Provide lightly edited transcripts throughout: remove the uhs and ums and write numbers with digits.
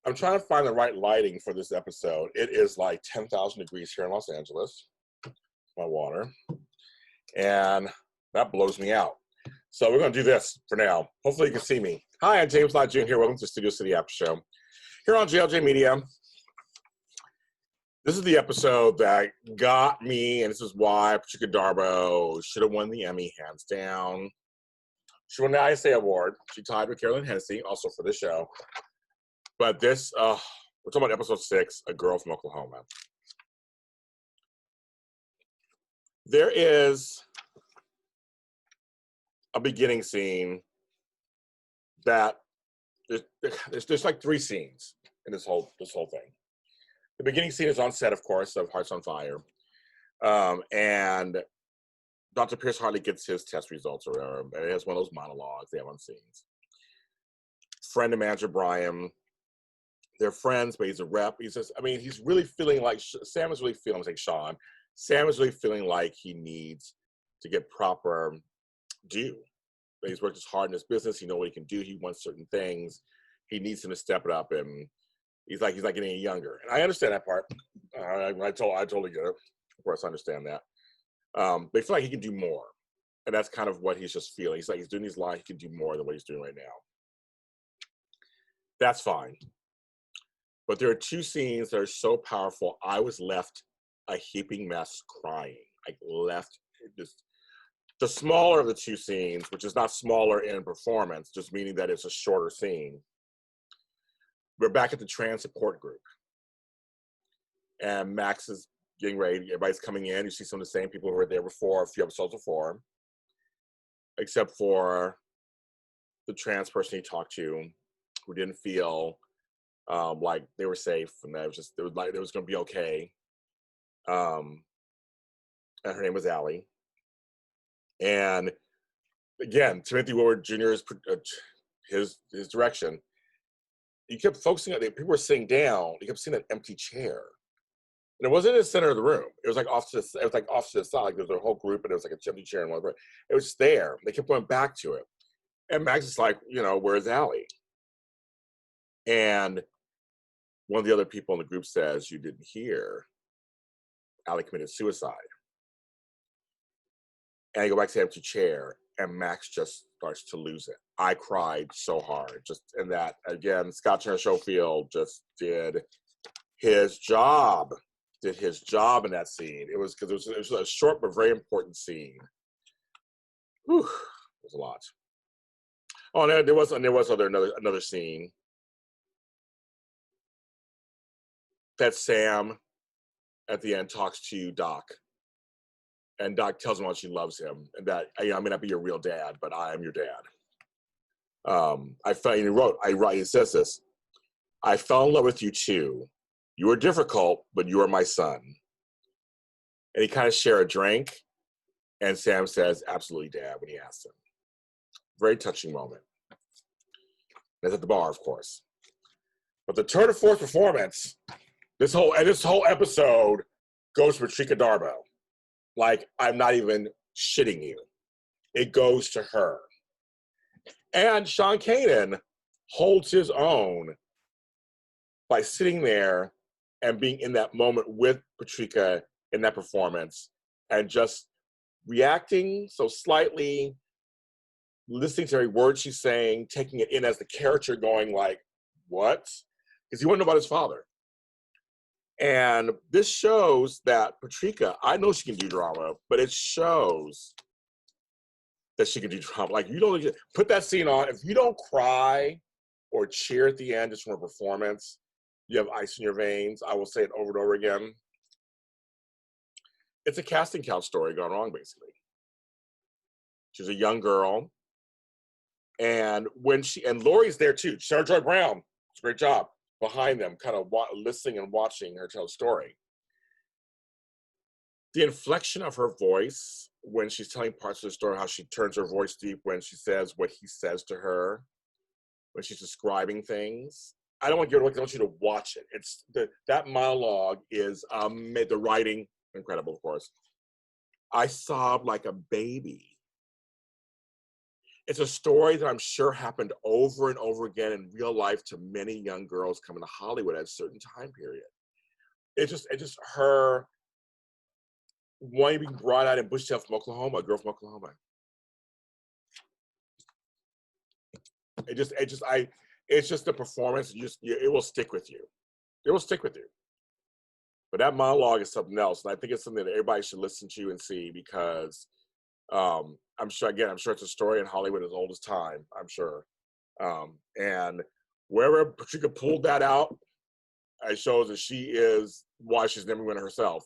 I'm trying to find the right lighting for this episode. It is like 10,000 degrees here in Los Angeles, my water, and that blows me out. So we're going to do this for now. Hopefully you can see me. Hi, I'm James Lott Jr. here. Welcome to Studio City Aftershow here on JLJ Media. This is the episode that got me, and this is why Patricia Darbo should have won the Emmy, hands down. She won the ISA Award. She tied with Carolyn Hennessy, also for this show. But this, we're talking about episode 6, A Girl from Oklahoma. There is a beginning scene that there's like 3 scenes in this whole thing. The beginning scene is on set, of course, of Hearts on Fire, and Dr. Pierce Hartley gets his test results, or whatever, and it has one of those monologues they have on scenes. Friend and manager Brian, they're friends, but he's a rep. He says, he's really feeling like Sam is really feeling like Sean. Sam is really feeling like he needs to get proper due. He's worked as hard in his business. He knows what he can do. He wants certain things. He needs him to step it up, and he's like getting any younger. And I understand that part. I totally get it. Of course, I understand that. But I feel like he can do more, and that's kind of what he's just feeling. He's like he's doing his life. He can do more than what he's doing right now. That's fine. But there are 2 scenes that are so powerful. I was left a heaping mess, crying. Just the smaller of the 2 scenes, which is not smaller in performance, just meaning that it's a shorter scene. We're back at the trans support group, and Max is getting ready. Everybody's coming in. You see some of the same people who were there before, a few episodes before, except for the trans person he talked to, who didn't feel like they were safe, and that it was going to be okay. And her name was Allie. And again, Timothy Woodward Jr.'s his direction. You kept focusing on people were sitting down. You kept seeing an empty chair, and it wasn't in the center of the room. It was like off to the side. Like there was a whole group, and there was like a empty chair in one room. It was just there. They kept going back to it, and Max is like, where's Allie? And one of the other people in the group says, "You didn't hear. Allie committed suicide." And I go back to the empty chair, and Max just starts to lose it. I cried so hard. Just in that, again, Scott Turner Schofield just did his job. Did his job in that scene. It was a short but very important scene. Whew, it was a lot. Oh, and there was another scene that Sam at the end talks to Doc. And Doc tells him how she loves him, and that I may not be your real dad, but I am your dad. He says this: "I fell in love with you too. You were difficult, but you are my son." And he kind of share a drink, and Sam says, "Absolutely, Dad," when he asks him. Very touching moment. That's at the bar, of course. But the tour de force performance, this whole episode goes for Patricia Darbo. Like, I'm not even shitting you. It goes to her. And Sean Kanan holds his own by sitting there and being in that moment with Patricia in that performance and just reacting so slightly, listening to every word she's saying, taking it in as the character, going like, what? Because he wouldn't know about his father. And this shows that Patricia, I know she can do drama, but it shows that she can do drama. Like, you don't put that scene on. If you don't cry or cheer at the end just from a performance, you have ice in your veins. I will say it over and over again. It's a casting couch story gone wrong, basically. She's a young girl. And Lori's there too. Sarah Joy Brown, it's a great job. Behind them, kind of listening and watching her tell a story. The inflection of her voice when she's telling parts of the story, how she turns her voice deep when she says what he says to her, when she's describing things. I don't want you to watch it. It's that monologue is the writing incredible, of course. I sobbed like a baby. It's a story that I'm sure happened over and over again in real life to many young girls coming to Hollywood at a certain time period. It's just her wanting to be brought out in Bushtail from Oklahoma, a girl from Oklahoma. It's just the performance. It will stick with you. It will stick with you. But that monologue is something else, and I think it's something that everybody should listen to and see because I'm sure it's a story in Hollywood as old as time. I'm sure, and wherever Patricia pulled that out, it shows that she is why she's never winner herself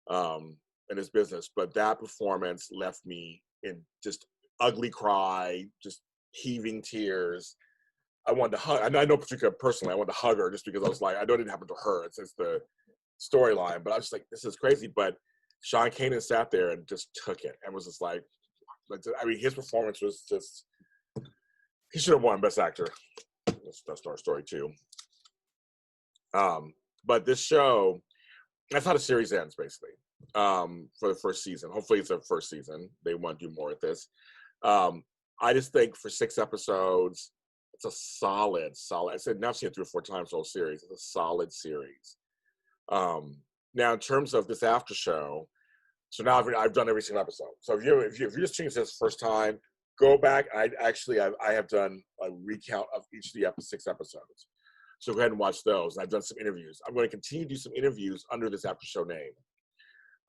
in this business. But that performance left me in just ugly cry, just heaving tears. I wanted to hug. I know Patricia personally. I wanted to hug her just because I was like, I know it didn't happen to her. It's the storyline, but I was just like, this is crazy. But Sean Kanan sat there and just took it and was just like, I mean, his performance was just, he should have won Best Actor. That's our story too. But this show, that's how the series ends basically for the first season. Hopefully it's the first season. They want to do more with this. I just think for 6 episodes, it's a solid. I said, now I've seen it 3 or 4 times, the whole series. It's a solid series. Now, in terms of this after show, so now I've done every single episode. So if you're just tuning this first time, go back. I have done a recount of each of the 6 episodes. So go ahead and watch those. And I've done some interviews. I'm going to continue to do some interviews under this after show name.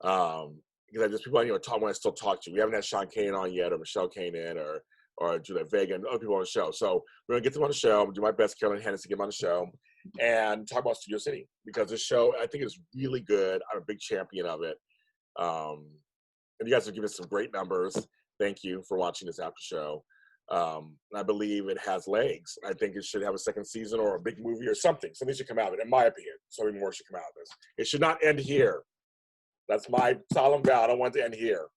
Because there's people I want to still talk to. We haven't had Sean Kanan on yet, or Michelle Kanan, or Juliette Vega, and other people on the show. So we're going to get them on the show. I'm going to do my best, Carolyn Hennis, to get them on the show and talk about Studio City, because this show, I think, is really good. I'm a big champion of it. And you guys have given us some great numbers. Thank you for watching this after show. And I believe it has legs. I think it should have a second season or a big movie or something. Something should come out of it, in my opinion. Something more should come out of this. It should not end here. That's my solemn vow. I don't want it to end here.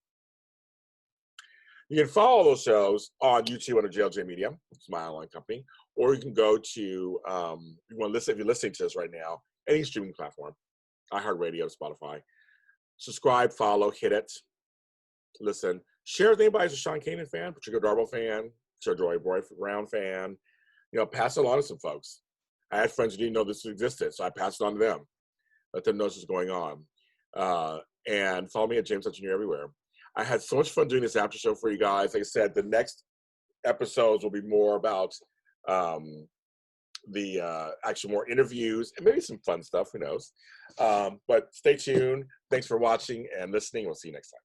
You can follow those shows on YouTube under JLJ Media. It's my online company. Or you can go to, if you're listening to this right now, any streaming platform, iHeartRadio, Spotify. Subscribe, follow, hit it, listen. Share with anybody who's a Sean Kanan fan, Patricia Darbo fan, Joy Brown fan. Pass it on to some folks. I had friends who didn't know this existed, so I passed it on to them. Let them know what's going on. And follow me at James Hutchinson everywhere. I had so much fun doing this after show for you guys. Like I said, the next episodes will be more about actually more interviews and maybe some fun stuff. Who knows? But stay tuned. Thanks for watching and listening. We'll see you next time.